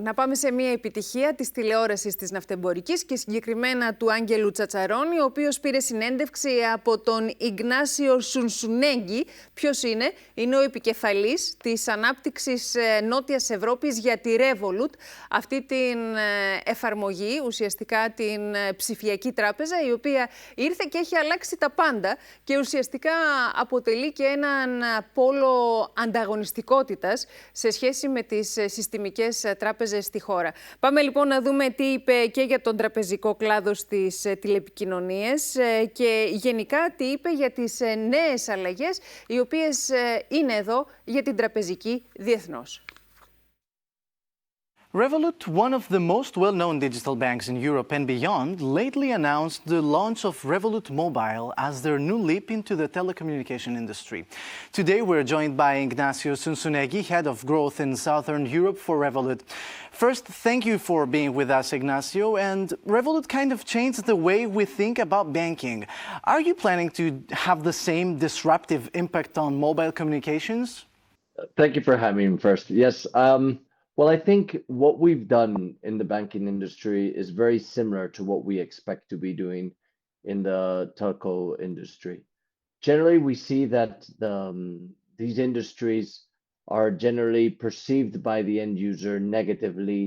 Να πάμε σε μια επιτυχία της τηλεόρασης της Ναυτεμπορικής και συγκεκριμένα του Άγγελου Τσατσαρώνη, ο οποίος πήρε συνέντευξη από τον Ignacio Zunzunegui. Ποιος είναι? Είναι ο επικεφαλής της ανάπτυξης Νότιας Ευρώπης για τη Revolut, αυτή την εφαρμογή, ουσιαστικά την ψηφιακή τράπεζα, η οποία ήρθε και έχει αλλάξει τα πάντα και ουσιαστικά αποτελεί και έναν πόλο ανταγωνιστικότητας σε σχέση με τις συστημικές τράπεζες στη χώρα. Πάμε λοιπόν να δούμε τι είπε και για τον τραπεζικό κλάδο στις τηλεπικοινωνίες και γενικά τι είπε για τις νέες αλλαγές οι οποίες είναι εδώ για την τραπεζική διεθνώς. Revolut, one of the most well-known digital banks in Europe and beyond, lately announced the launch of Revolut Mobile as their new leap into the telecommunication industry. Today we're joined by Ignacio Zunzunegui, Head of Growth in Southern Europe for Revolut. First, thank you for being with us, Ignacio. And Revolut kind of changed the way we think about banking. Are you planning to have the same disruptive impact on mobile communications? Thank you for having me first. Yes. Well, I think what we've done in the banking industry is very similar to what we expect to be doing in the telco industry. Generally, we see that these industries are generally perceived by the end user negatively,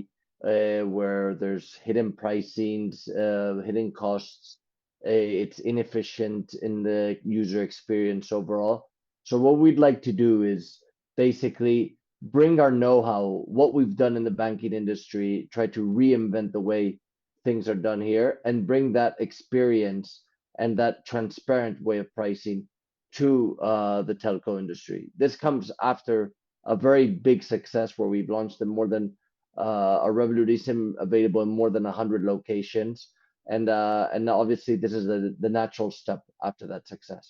where there's hidden pricings, hidden costs, it's inefficient in the user experience overall. So what we'd like to do is basically bring our know-how, what we've done in the banking industry, try to reinvent the way things are done here, and bring that experience and that transparent way of pricing to the telco industry. This comes after a very big success where we've launched in more than a Revolut eSIM available in more than 100 locations. And obviously this is the natural step after that success.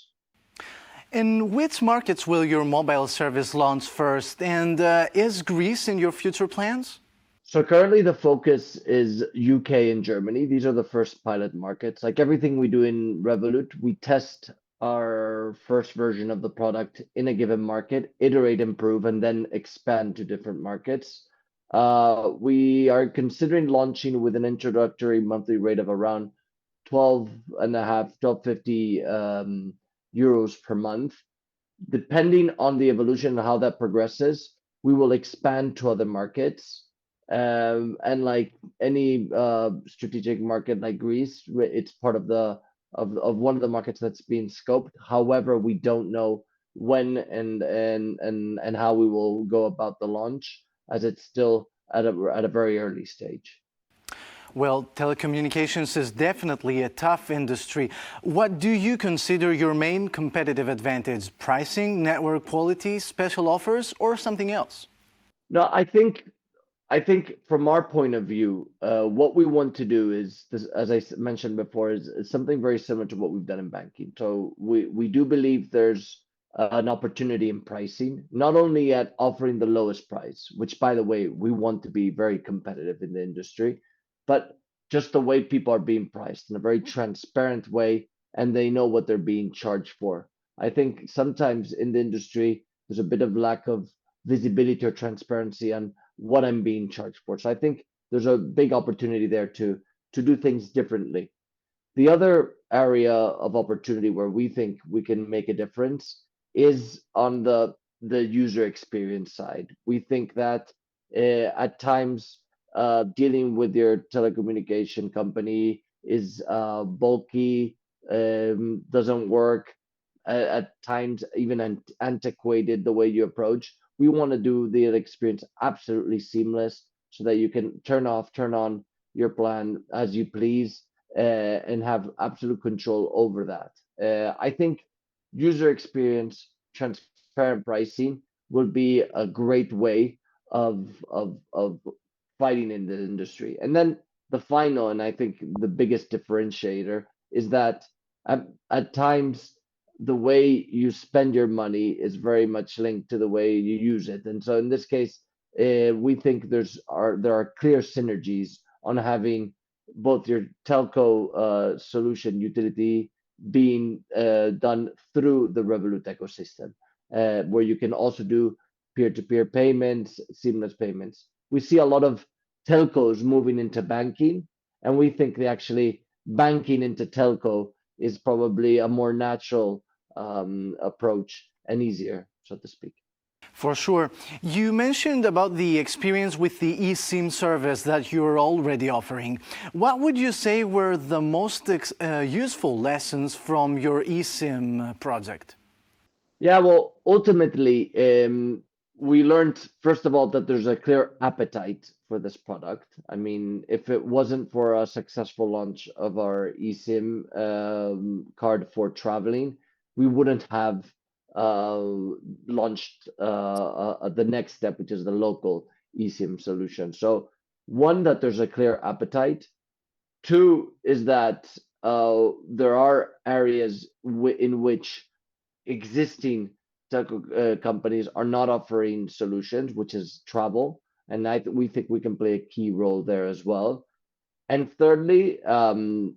In which markets will your mobile service launch first? And is Greece in your future plans? So currently the focus is UK and Germany. These are the first pilot markets. Like everything we do in Revolut, we test our first version of the product in a given market, iterate, improve, and then expand to different markets. We are considering launching with an introductory monthly rate of around 12.50 euros per month. Depending on the evolution and how that progresses, we will expand to other markets. And like any strategic market like Greece, it's part of one of the markets that's being scoped. However, we don't know when and how we will go about the launch, as it's still at a very early stage. Well, telecommunications is definitely a tough industry. What do you consider your main competitive advantage? Pricing, network quality, special offers, or something else? No, I think from our point of view, what we want to do is, this, as I mentioned before, is something very similar to what we've done in banking. So we do believe there's an opportunity in pricing, not only at offering the lowest price, which, by the way, we want to be very competitive in the industry, but just the way people are being priced in a very transparent way, and they know what they're being charged for. I think sometimes in the industry, there's a bit of lack of visibility or transparency on what I'm being charged for. So I think there's a big opportunity there to do things differently. The other area of opportunity where we think we can make a difference is on the user experience side. We think that at times dealing with your telecommunication company is bulky, doesn't work, at times even antiquated the way you approach. We want to do the experience absolutely seamless so that you can turn off, turn on your plan as you please, and have absolute control over that. I think user experience, transparent pricing will be a great way of fighting in the industry. And then the final, and I think the biggest differentiator, is that at times the way you spend your money is very much linked to the way you use it. And so in this case, we think there are clear synergies on having both your telco solution utility being done through the Revolut ecosystem, where you can also do peer-to-peer payments, seamless payments. We see a lot of telcos moving into banking, and we think that actually banking into telco is probably a more natural approach and easier, so to speak. For sure. You mentioned about the experience with the eSIM service that you're already offering. What would you say were the most useful lessons from your eSIM project? Yeah, well, ultimately, we learned, first of all, that there's a clear appetite for this product. I mean, if it wasn't for a successful launch of our eSIM card for traveling, we wouldn't have launched the next step, which is the local eSIM solution. So, one, that there's a clear appetite. Two is that there are areas in which existing telco companies are not offering solutions, which is travel, and we think we can play a key role there as well. And thirdly,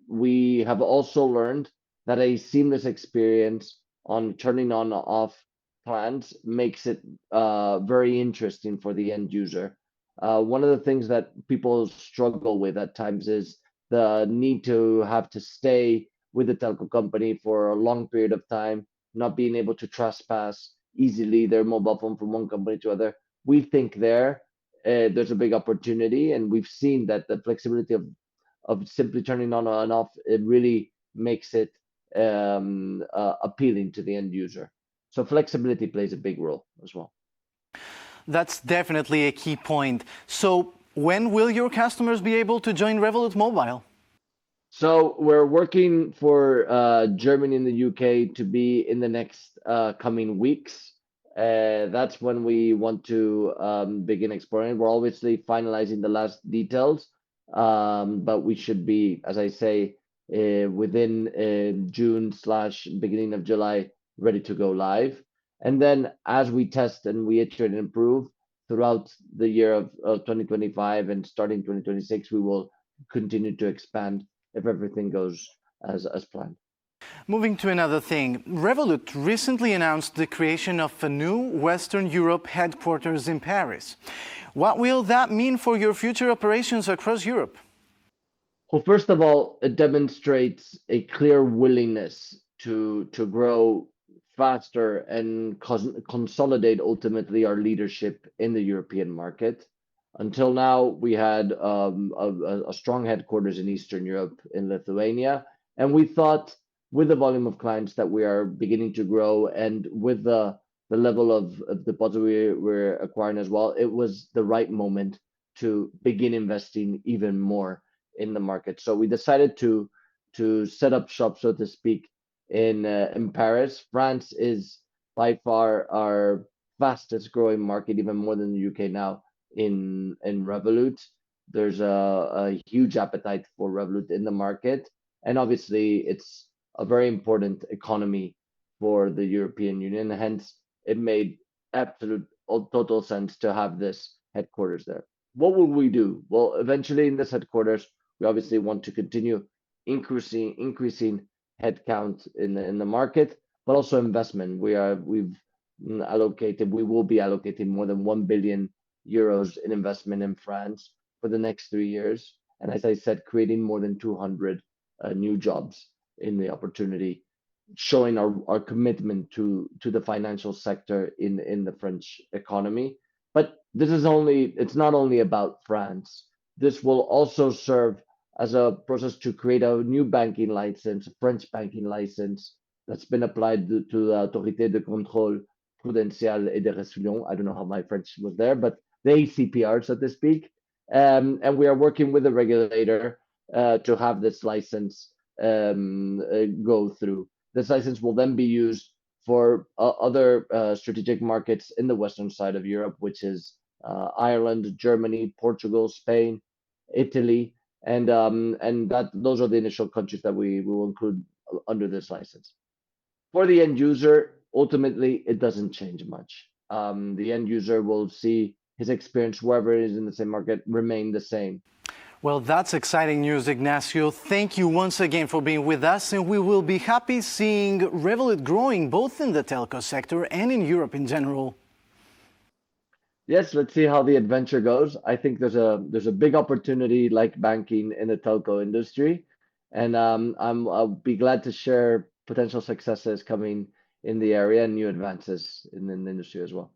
we have also learned that a seamless experience on turning on or off plans makes it very interesting for the end user. One of the things that people struggle with at times is the need to have to stay with the telco company for a long period of time, not being able to trespass easily their mobile phone from one company to other. We think there's a big opportunity, and we've seen that the flexibility of simply turning on and off, it really makes it appealing to the end user. So flexibility plays a big role as well. That's definitely a key point. So when will your customers be able to join Revolut Mobile? So we're working for Germany and the UK to be in the next coming weeks. That's when we want to begin exploring. We're obviously finalizing the last details, but we should be, as I say, within June/beginning of July, ready to go live. And then as we test and we iterate and improve throughout the year of 2025 and starting 2026, we will continue to expand if everything goes as planned. Moving to another thing, Revolut recently announced the creation of a new Western Europe headquarters in Paris. What will that mean for your future operations across Europe? Well, first of all, it demonstrates a clear willingness to grow faster and consolidate ultimately our leadership in the European market. Until now, we had a strong headquarters in Eastern Europe, in Lithuania, and we thought with the volume of clients that we are beginning to grow and with the level of deposit we're acquiring as well, it was the right moment to begin investing even more in the market. So we decided to set up shop, so to speak, in Paris. France is by far our fastest growing market, even more than the UK now. In Revolut, there's a huge appetite for Revolut in the market, and obviously it's a very important economy for the European Union. Hence, it made absolute total sense to have this headquarters there. What will we do? Well, eventually in this headquarters, we obviously want to continue increasing headcount in the market, but also investment. We will be allocating more than 1 billion euros in investment in France for the next 3 years. And as I said, creating more than 200 new jobs in the opportunity, showing our commitment to the financial sector in the French economy. But it's not only about France. This will also serve as a process to create a new banking license, a French banking license that's been applied to the Autorité de Contrôle Prudential et de Résolution. I don't know how my French was there, but the ACPR, so to speak. And we are working with the regulator to have this license go through. This license will then be used for other strategic markets in the western side of Europe, which is Ireland, Germany, Portugal, Spain, Italy, and those are the initial countries that we will include under this license. For the end user, ultimately, it doesn't change much. The end user will see his experience, wherever it is in the same market, remain the same. Well, that's exciting news, Ignacio. Thank you once again for being with us, and we will be happy seeing Revolut growing both in the telco sector and in Europe in general. Yes, let's see how the adventure goes. I think there's a big opportunity like banking in the telco industry, and I'll be glad to share potential successes coming in the area and new advances in the industry as well.